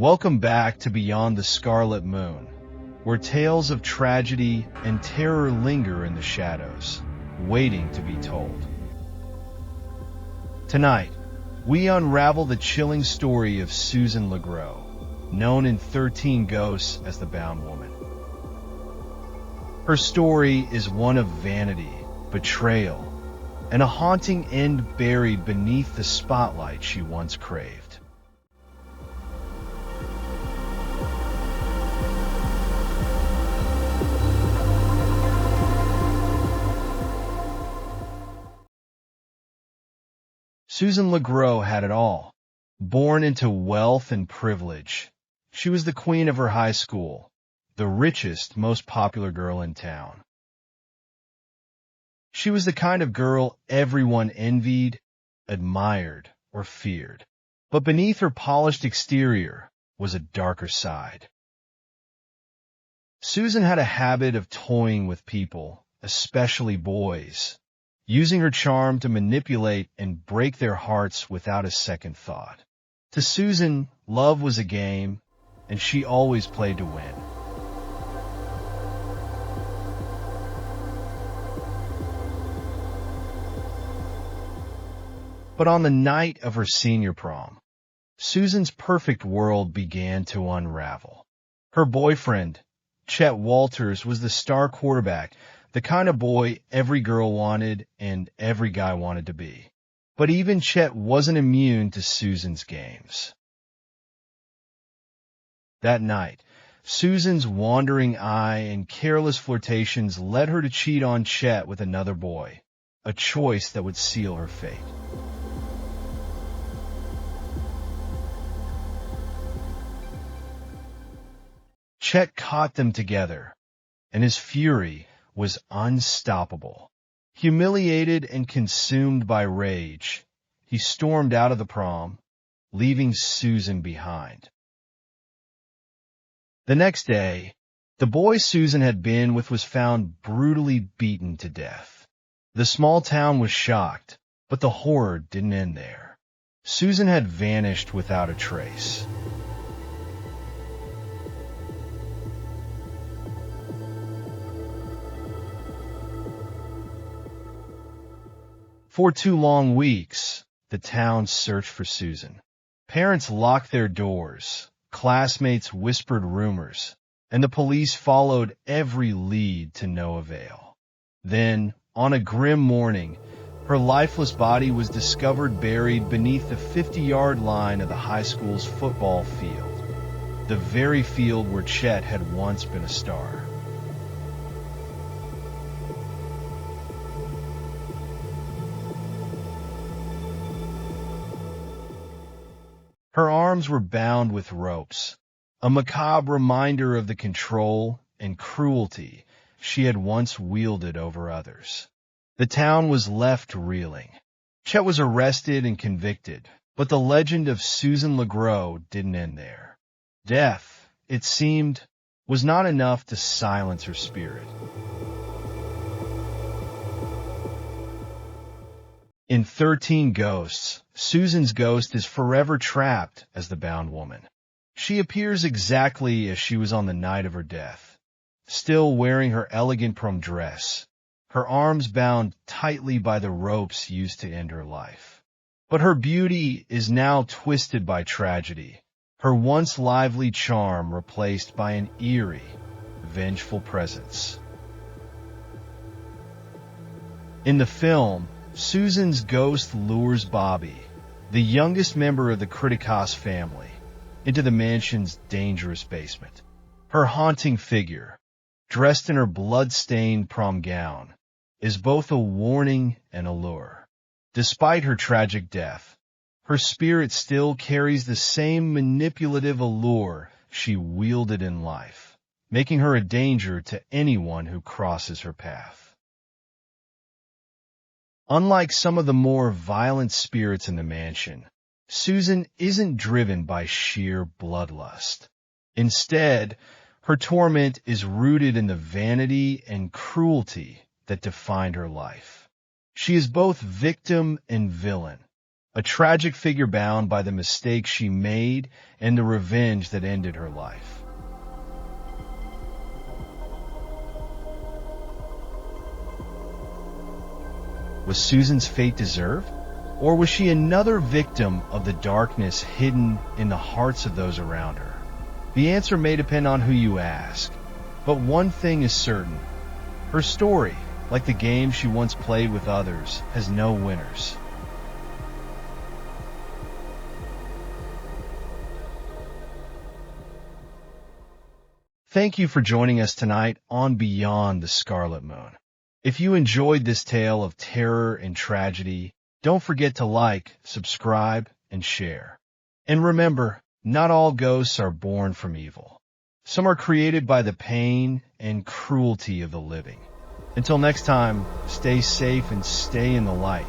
Welcome back to Beyond the Scarlet Moon, where tales of tragedy and terror linger in the shadows, waiting to be told. Tonight, we unravel the chilling story of Susan LeGrow, known in 13 Ghosts as the Bound Woman. Her story is one of vanity, betrayal, and a haunting end buried beneath the spotlight she once craved. Susan LeGrow had it all. Born into wealth and privilege, she was the queen of her high school, the richest, most popular girl in town. She was the kind of girl everyone envied, admired, or feared. But beneath her polished exterior was a darker side. Susan had a habit of toying with people, especially boys, using her charm to manipulate and break their hearts without a second thought. To Susan, love was a game, and she always played to win. But on the night of her senior prom, Susan's perfect world began to unravel. Her boyfriend, Chet Walters, was the star quarterback, the kind of boy every girl wanted and every guy wanted to be. But even Chet wasn't immune to Susan's games. That night, Susan's wandering eye and careless flirtations led her to cheat on Chet with another boy, a choice that would seal her fate. Chet caught them together, and his fury was unstoppable. Humiliated and consumed by rage, he stormed out of the prom, leaving Susan behind. The next day, the boy Susan had been with was found brutally beaten to death. The small town was shocked, but the horror didn't end there. Susan had vanished without a trace. For 2 long weeks, the town searched for Susan. Parents locked their doors, classmates whispered rumors, and the police followed every lead to no avail. Then, on a grim morning, her lifeless body was discovered buried beneath the 50-yard line of the high school's football field, the very field where Chet had once been a star. Her arms were bound with ropes, a macabre reminder of the control and cruelty she had once wielded over others. The town was left reeling. Chet was arrested and convicted, but the legend of Susan LeGrow didn't end there. Death, it seemed, was not enough to silence her spirit. In 13 Ghosts, Susan's ghost is forever trapped as the Bound Woman. She appears exactly as she was on the night of her death, still wearing her elegant prom dress, her arms bound tightly by the ropes used to end her life. But her beauty is now twisted by tragedy, her once lively charm replaced by an eerie, vengeful presence. In the film, Susan's ghost lures Bobby, the youngest member of the Criticas family, into the mansion's dangerous basement. Her haunting figure, dressed in her blood-stained prom gown, is both a warning and a lure. Despite her tragic death, her spirit still carries the same manipulative allure she wielded in life, making her a danger to anyone who crosses her path. Unlike some of the more violent spirits in the mansion, Susan isn't driven by sheer bloodlust. Instead, her torment is rooted in the vanity and cruelty that defined her life. She is both victim and villain, a tragic figure bound by the mistakes she made and the revenge that ended her life. Was Susan's fate deserved? Or was she another victim of the darkness hidden in the hearts of those around her? The answer may depend on who you ask, but one thing is certain. Her story, like the game she once played with others, has no winners. Thank you for joining us tonight on Beyond the Scarlet Moon. If you enjoyed this tale of terror and tragedy, don't forget to like, subscribe, and share. And remember, not all ghosts are born from evil. Some are created by the pain and cruelty of the living. Until next time, stay safe and stay in the light.